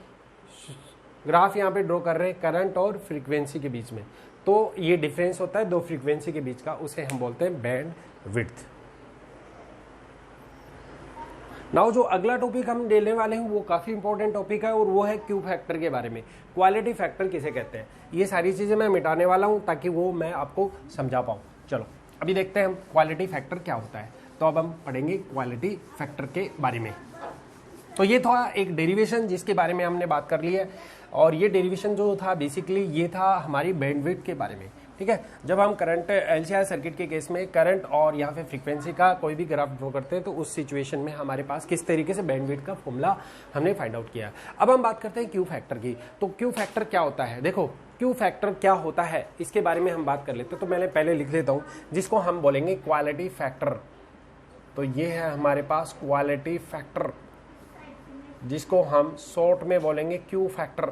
ग्राफ यहाँ पे ड्रॉ कर रहे हैं करंट और फ्रीक्वेंसी के बीच में, तो ये डिफरेंस होता है दो फ्रीक्वेंसी के बीच का, उसे हम बोलते हैं बैंड विड्थ। नाउ जो अगला टॉपिक हम लेने वाले हैं वो काफ़ी इंपॉर्टेंट टॉपिक है और वो है क्यू फैक्टर के बारे में। क्वालिटी फैक्टर किसे कहते हैं, ये सारी चीज़ें मैं मिटाने वाला हूँ ताकि वो मैं आपको समझा पाऊँ। चलो अभी देखते हैं हम क्वालिटी फैक्टर क्या होता है। तो अब हम पढ़ेंगे क्वालिटी फैक्टर के बारे में। तो ये था एक डेरिवेशन जिसके बारे में हमने बात कर ली है, और ये डेरिवेशन जो था बेसिकली ये था हमारी बैंडविड्थ के बारे में। ठीक है, जब हम करंट एलसीआर सर्किट के केस में करंट और यहाँ पे फ्रीक्वेंसी का कोई भी ग्राफ ड्रॉ करते हैं तो उस सिचुएशन में हमारे पास किस तरीके से बैंडविड्थ का फॉर्मूला हमने फाइंड आउट किया। अब हम बात करते हैं क्यू फैक्टर की। तो क्यू फैक्टर क्या होता है, देखो क्यू फैक्टर क्या होता है इसके बारे में हम बात कर लेते हैं। तो मैंने पहले लिख लेता हूँ जिसको हम बोलेंगे क्वालिटी फैक्टर। तो ये है हमारे पास क्वालिटी फैक्टर, जिसको हम शॉर्ट में बोलेंगे क्यू फैक्टर।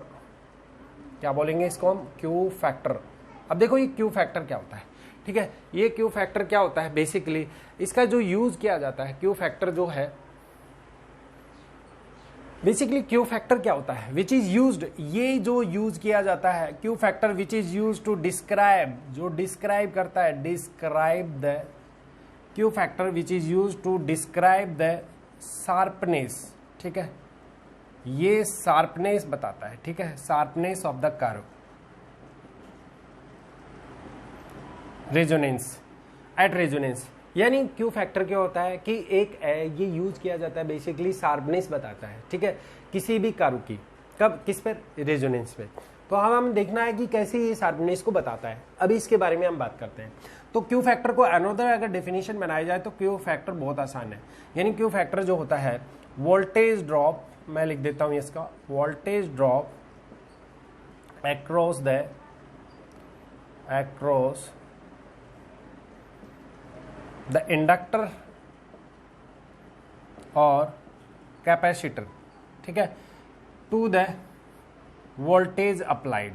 क्या बोलेंगे इसको हम, क्यू फैक्टर। अब देखो ये क्यू फैक्टर क्या होता है। ठीक है, ये क्यू फैक्टर क्या होता है, बेसिकली इसका जो यूज किया जाता है, क्यू फैक्टर जो है बेसिकली क्यू फैक्टर क्या होता है, विच इज यूज्ड, ये जो यूज किया जाता है Q factor which is use to describe, जो डिस्क्राइब करता है, describe the Q factor which is use to describe the sharpness. ठीक है, ये शार्पनेस बताता है। ठीक है, sharpness of the curve, resonance, at resonance. यानी क्यू फैक्टर क्या होता है कि एक ये यूज किया जाता है बेसिकली शार्पनेस बताता है। ठीक है, किसी भी कर्व की, कब, किस पर, रेजोनेंस पे। तो हम देखना है कि कैसे ये शार्पनेस को बताता है, अभी इसके बारे में हम बात करते हैं। तो क्यू फैक्टर को अनदर अगर डेफिनेशन बनाया जाए तो क्यू फैक्टर बहुत आसान है। यानी क्यू फैक्टर जो होता है वोल्टेज ड्रॉप, मैं लिख देता हूं इसका, voltage drop across the inductor और कैपेसिटर। ठीक है, टू द वोल्टेज अप्लाइड,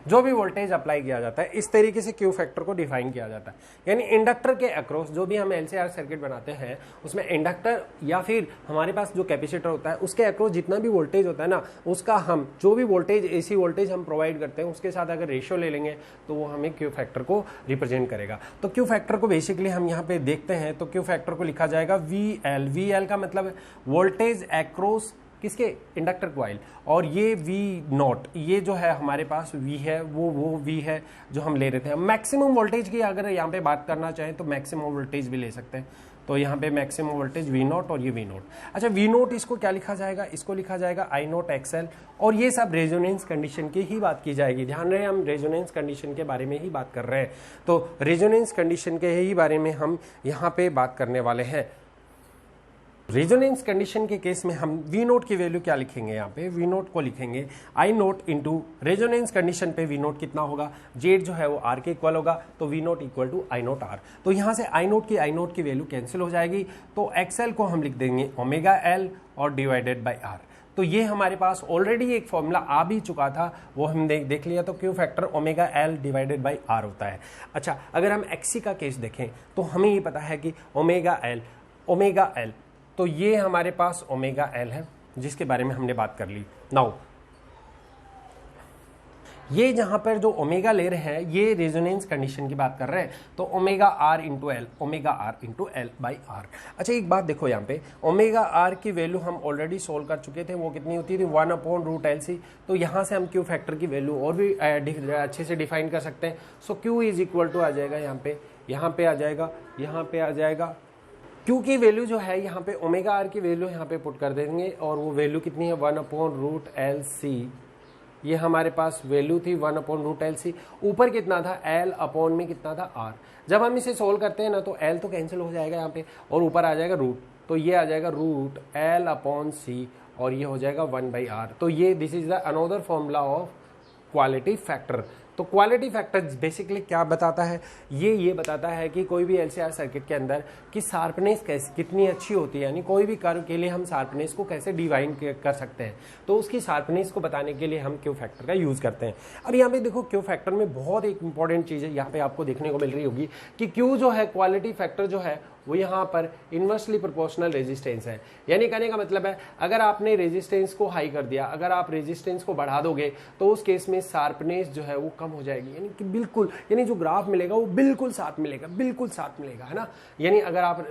जो भी वोल्टेज अप्लाई किया जाता है, इस तरीके से क्यू फैक्टर को डिफाइन किया जाता है। यानी इंडक्टर के अक्रॉस जो भी हम एलसीआर सर्किट बनाते हैं उसमें इंडक्टर या फिर हमारे पास जो कैपेसिटर होता है उसके अक्रॉस जितना भी वोल्टेज होता है ना, उसका हम जो भी वोल्टेज, एसी वोल्टेज हम प्रोवाइड करते हैं उसके साथ अगर रेशियो ले लेंगे तो वो हमें क्यू फैक्टर को रिप्रेजेंट करेगा। तो क्यू फैक्टर को बेसिकली हम यहाँ पे देखते हैं तो क्यू फैक्टर को लिखा जाएगा VL का मतलब वोल्टेज अक्रॉस किसके, इंडक्टर कॉइल, और ये V0, ये जो है हमारे पास V है, वो V है जो हम ले रहे थे। मैक्सिमम वोल्टेज की अगर यहाँ पे बात करना चाहें तो मैक्सिमम वोल्टेज भी ले सकते हैं। तो यहाँ पे मैक्सिमम वोल्टेज V0 और ये V0। अच्छा, V0 इसको क्या लिखा जाएगा, इसको लिखा जाएगा I0 XL, और ये सब रेजोनेंस कंडीशन की ही बात की जाएगी। ध्यान रहे हम रेजोनेंस कंडीशन के बारे में ही बात कर रहे हैं, तो रेजोनेंस कंडीशन के ही बारे में हम यहाँ पे बात करने वाले हैं। रेजोनेंस कंडीशन के केस में हम V0 की वैल्यू क्या लिखेंगे, यहाँ पे V0 को लिखेंगे I0 इंटू रेजोनेंस कंडीशन पे V0 कितना होगा, Z जो है वो R के इक्वल होगा, तो V0 equal to I0 R। तो यहाँ से I0 की वैल्यू कैंसिल हो जाएगी, तो XL को हम लिख देंगे ओमेगा L और डिवाइडेड बाई R। तो ये हमारे पास ऑलरेडी एक फॉर्मूला आ भी चुका था, वो हम देख लिया। तो Q factor omega L divided by R होता है। अच्छा, अगर हम एक्सी का केस देखें तो हमें ये पता है कि ओमेगा एल, तो ये हमारे पास ओमेगा एल है जिसके बारे में हमने बात कर ली। नाउ ये जहां पर जो ओमेगा ले रहे हैं ये रेजोनेंस कंडीशन की बात कर रहे हैं, तो omega R into L by R. अच्छा, एक बात देखो, यहाँ पे ओमेगा आर की वैल्यू हम ऑलरेडी सोल्व कर चुके थे, वो कितनी होती थी 1/√LC। तो यहाँ से हम क्यू फैक्टर की वैल्यू और भी अच्छे से डिफाइन कर सकते हैं। सो क्यू इज इक्वल टू आ जाएगा यहाँ पे आ जाएगा क्यू की वैल्यू जो है यहाँ पे ओमेगा आर की वैल्यू यहाँ पे पुट कर देंगे, और वो वैल्यू कितनी है 1/√LC। ये हमारे पास वैल्यू थी 1/√LC। ऊपर कितना था L अपॉन में कितना था R। जब हम इसे सोल्व करते हैं ना तो L तो कैंसिल हो जाएगा यहाँ पे, और ऊपर आ जाएगा रूट, तो ये आ जाएगा रूट L अपॉन C, और ये हो जाएगा 1/R। तो ये this is the another formula of quality factor. तो क्वालिटी फैक्टर बेसिकली क्या बताता है, ये बताता है कि कोई भी एलसीआर सर्किट के अंदर की शार्पनेस कितनी अच्छी होती है, यानी कोई भी कर्व के लिए हम शार्पनेस को कैसे डिवाइन कर सकते हैं, तो उसकी शार्पनेस को बताने के लिए हम क्यू फैक्टर का यूज करते हैं। अब यहाँ पे देखो, क्यू फैक्टर में बहुत एक इंपॉर्टेंट चीज है यहाँ पे आपको देखने को मिल रही होगी कि क्यू जो है क्वालिटी फैक्टर जो है वो यहाँ पर इन्वर्सली प्रोपोर्शनल रेजिस्टेंस है। यानी कहने का मतलब है, अगर आपने रेजिस्टेंस को हाई कर दिया, अगर आप रेजिस्टेंस को बढ़ा दोगे तो उस केस में शार्पनेस जो है वो कम हो जाएगी, यानी कि बिल्कुल, यानी जो ग्राफ मिलेगा वो बिल्कुल साफ मिलेगा, है ना। यानी अगर आप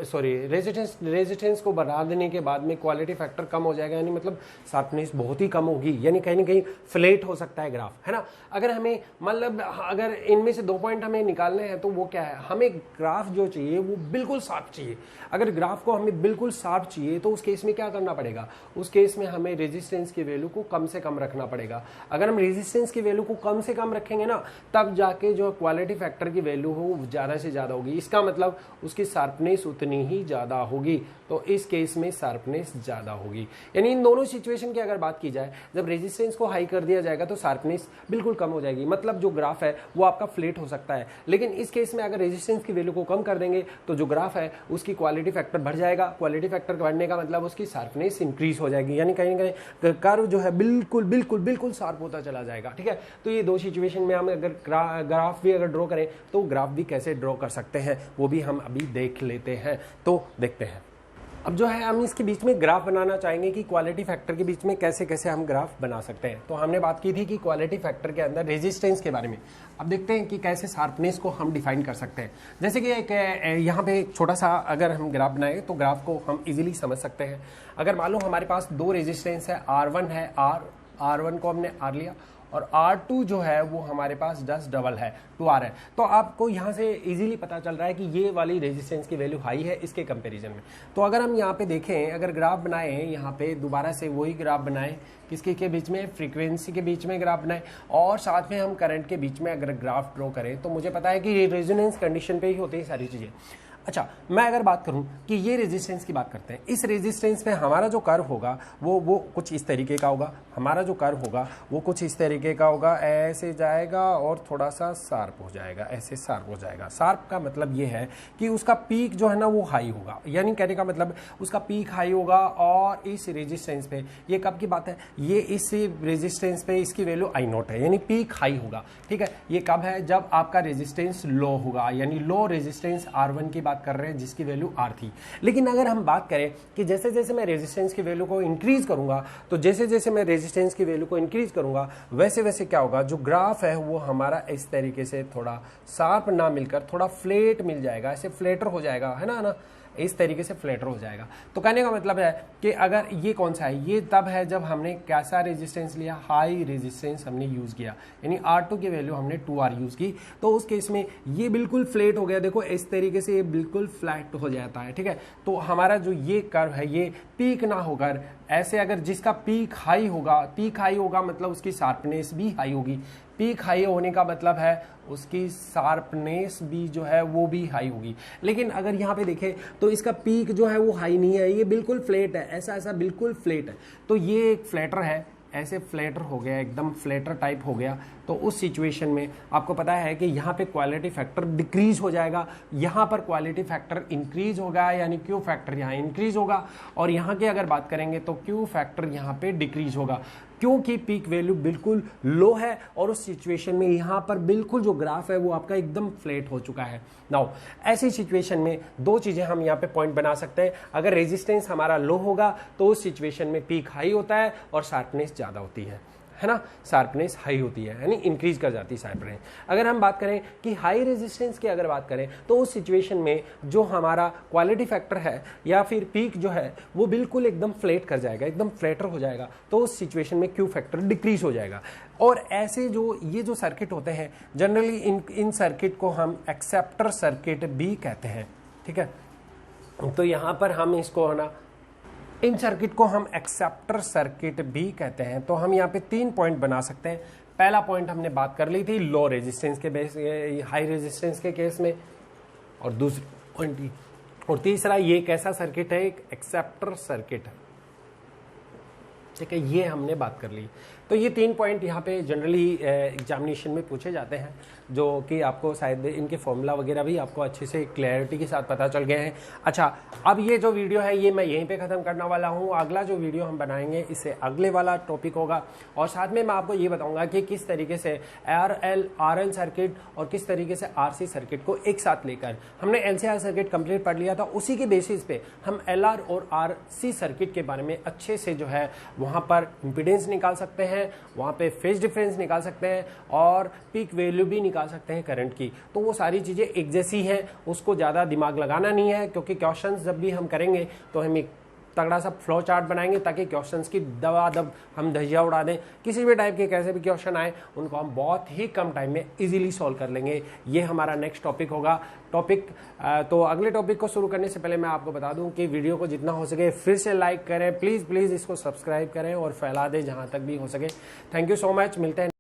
रेजिस्टेंस को बढ़ा देने के बाद में क्वालिटी फैक्टर कम हो जाएगा, यानी मतलब शार्पनेस बहुत ही कम होगी, यानी कहीं ना कहीं फ्लैट हो सकता है ग्राफ, है ना। अगर हमें मतलब अगर इनमें से 2 पॉइंट हमें निकालने हैं तो वो क्या है, हमें ग्राफ जो चाहिए वो बिल्कुल साफ चाहिए। अगर ग्राफ को हमें बिल्कुल साफ चाहिए तो उस केस में क्या करना पड़ेगा, उस केस में हमें रेजिस्टेंस की वैल्यू को कम से कम रखना पड़ेगा। अगर हम रेजिस्टेंस की वैल्यू को कम से कम रखेंगे ना, तब जाके जो क्वालिटी फैक्टर की वैल्यू हो वो ज्यादा से ज्यादा होगी। इसका मतलब उसकी शार्पनेस उतनी ही ज्यादा होगी, तो इस केस में शार्पनेस ज्यादा होगी। यानी इन दोनों सिचुएशन की अगर बात की जाए, जब रेजिस्टेंस को हाई कर दिया जाएगा तो शार्पनेस बिल्कुल कम हो जाएगी, मतलब जो ग्राफ है वो आपका फ्लैट हो सकता है। लेकिन इस केस में अगर रेजिस्टेंस की वैल्यू को कम कर देंगे तो जो ग्राफ है उसकी क्वालिटी फैक्टर बढ़ जाएगा। क्वालिटी फैक्टर बढ़ने का मतलब उसकी शार्पनेस इंक्रीज हो जाएगी, यानी कहीं ना कहीं कर्व जो है बिल्कुल शार्प होता चला जाएगा। ठीक है, तो ये दो सिचुएशन में हम अगर ग्राफ भी अगर ड्रॉ करें तो ग्राफ भी कैसे ड्रॉ कर सकते हैं वो भी हम अभी देख लेते हैं। तो देखते हैं, अब जो है हम इसके बीच में ग्राफ बनाना चाहेंगे कि क्वालिटी फैक्टर के बीच में कैसे कैसे हम ग्राफ बना सकते हैं। तो हमने बात की थी कि क्वालिटी फैक्टर के अंदर रेजिस्टेंस के बारे में। अब देखते हैं कि कैसे शार्पनेस को हम डिफाइन कर सकते हैं। जैसे कि एक यहाँ पे एक छोटा सा अगर हम ग्राफ बनाए तो ग्राफ को हम इजीली समझ सकते हैं। अगर मान लो हमारे पास 2 रेजिस्टेंस है, R1 है, R1 को हमने R लिया, और R2 जो है वो हमारे पास 10 डबल है 2R है। तो आपको यहाँ से इजीली पता चल रहा है कि ये वाली रेजिस्टेंस की वैल्यू हाई है इसके कंपैरिजन में। तो अगर हम यहाँ पे देखें, अगर ग्राफ बनाए यहाँ पे दोबारा से वही ग्राफ बनाए, किसके के बीच में, फ्रीक्वेंसी के बीच में ग्राफ बनाए, और साथ में हम करंट के बीच में अगर ग्राफ ड्रॉ करें, तो मुझे पता है कि रेजोनेंस कंडीशन पे ही होती है सारी चीजें। अच्छा, मैं अगर बात करूं कि ये रेजिस्टेंस की बात करते हैं, इस रेजिस्टेंस पे हमारा जो कर्व होगा वो कुछ इस तरीके का होगा। हमारा जो कर्व होगा वो कुछ इस तरीके का होगा, ऐसे जाएगा और थोड़ा सा शार्प हो जाएगा, ऐसे शार्प हो जाएगा। शार्प का मतलब ये है कि उसका पीक जो है ना वो हाई होगा, यानी कहने का मतलब उसका पीक हाई होगा। और इस रेजिस्टेंस पे, ये कब की बात है, ये इस रेजिस्टेंस पे इसकी वैल्यू I0 है, यानी पीक हाई होगा। ठीक है, ये कब है, जब आपका रेजिस्टेंस लो होगा, यानी लो रेजिस्टेंस R1 की कर रहे हैं जिसकी वैल्यू R थी। लेकिन अगर हम बात करें कि जैसे जैसे मैं रेजिस्टेंस की वैल्यू को इंक्रीज करूंगा, तो जैसे जैसे मैं रेजिस्टेंस की वैल्यू को इंक्रीज करूंगा वैसे वैसे क्या होगा, जो ग्राफ है वो हमारा इस तरीके से थोड़ा शार्प ना मिलकर थोड़ा फ्लैट मिल जाएगा, ऐसे फ्लैटर हो जाएगा, है ना, इस तरीके से फ्लैटर हो जाएगा। तो कहने का मतलब है कि अगर ये कौन सा है, ये तब है जब हमने कैसा रेजिस्टेंस लिया, हाई रेजिस्टेंस हमने यूज किया, यानी R2 की वैल्यू हमने 2R यूज की, तो उस केस में ये बिल्कुल फ्लैट हो गया। देखो इस तरीके से ये बिल्कुल फ्लैट हो जाता है। ठीक है, तो हमारा जो ये कर्व है ये पीक ना होकर ऐसे, अगर जिसका पीक हाई होगा मतलब उसकी शार्पनेस भी हाई होगी। पीक हाई होने का मतलब है उसकी शार्पनेस भी जो है वो भी हाई होगी। लेकिन अगर यहाँ पे देखें तो इसका पीक जो है वो हाई नहीं है, ये बिल्कुल फ्लैट है, ऐसा बिल्कुल फ्लैट है। तो ये एक फ्लैटर है, ऐसे फ्लैटर हो गया, एकदम फ्लैटर टाइप हो गया, तो उस सिचुएशन में आपको पता है कि यहाँ पे क्वालिटी फैक्टर डिक्रीज हो जाएगा, यहाँ पर क्वालिटी फैक्टर इंक्रीज होगा, यानी क्यू फैक्टर यहाँ इंक्रीज होगा, और यहाँ की अगर बात करेंगे तो क्यू फैक्टर यहाँ पे डिक्रीज होगा, क्योंकि पीक वैल्यू बिल्कुल लो है और उस सिचुएशन में यहाँ पर बिल्कुल जो ग्राफ है वो आपका एकदम फ्लैट हो चुका है। नाउ ऐसी सिचुएशन में दो चीज़ें हम यहाँ पे पॉइंट बना सकते हैं। अगर रेजिस्टेंस हमारा लो होगा तो उस सिचुएशन में पीक हाई होता है और शार्पनेस ज़्यादा होती है ना, शार्पनेस हाई होती है, यानी इंक्रीज कर जाती है शार्पनेस। अगर हम बात करें कि हाई रेजिस्टेंस की अगर बात करें तो उस सिचुएशन में जो हमारा क्वालिटी फैक्टर है या फिर पीक जो है वो बिल्कुल एकदम फ्लैट कर जाएगा, एकदम फ्लैटर हो जाएगा, तो उस सिचुएशन में क्यू फैक्टर डिक्रीज हो जाएगा। और ऐसे जो ये जो सर्किट होते हैं जनरली इन सर्किट को हम एक्सेप्टर सर्किट भी कहते हैं, ठीक है। तो यहाँ पर हम इसको है ना, इन सर्किट को हम एक्सेप्टर सर्किट भी कहते हैं। तो हम यहाँ पे 3 पॉइंट बना सकते हैं। पहला पॉइंट हमने बात कर ली थी लो रेजिस्टेंस के बेस, हाई रेजिस्टेंस के केस में, और दूसरी पॉइंट, और तीसरा ये कैसा सर्किट है, एक एक्सेप्टर सर्किट है, ठीक है, ये हमने बात कर ली। तो ये 3 पॉइंट यहाँ पे जनरली एग्जामिनेशन में पूछे जाते हैं, जो कि आपको शायद इनके फॉर्मूला वगैरह भी आपको अच्छे से क्लैरिटी के साथ पता चल गए हैं। अच्छा, अब ये जो वीडियो है ये मैं यहीं पे ख़त्म करने वाला हूँ। अगला जो वीडियो हम बनाएंगे इससे अगले वाला टॉपिक होगा, और साथ में मैं आपको ये बताऊँगा कि किस तरीके से RL सर्किट और किस तरीके से RC सर्किट को एक साथ लेकर, हमने LCR सर्किट कंप्लीट पढ़ लिया था, उसी के बेसिस पे हम LR और RC सर्किट के बारे में अच्छे से जो है वहाँ पर इम्पीडेंस निकाल सकते हैं, वहाँ पे फेज डिफरेंस निकाल सकते हैं, और पीक वैल्यू भी निकाल सकते हैं करंट की। तो वो सारी चीज़ें एक जैसी हैं, उसको ज़्यादा दिमाग लगाना नहीं है, क्योंकि क्वेश्चंस जब भी हम करेंगे तो हम एक तगड़ा सा फ्लो चार्ट बनाएंगे ताकि क्वेश्चंस की दबादब हम धज्जियाँ उड़ा दें। किसी भी टाइप के कैसे भी क्वेश्चन आए उनको हम बहुत ही कम टाइम में इजीली सॉल्व कर लेंगे। ये हमारा नेक्स्ट टॉपिक होगा। तो अगले टॉपिक को शुरू करने से पहले मैं आपको बता दूं कि वीडियो को जितना हो सके फिर से लाइक करें, प्लीज़ इसको सब्सक्राइब करें और फैला दें जहाँ तक भी हो सके। थैंक यू सो मच, मिलते हैं।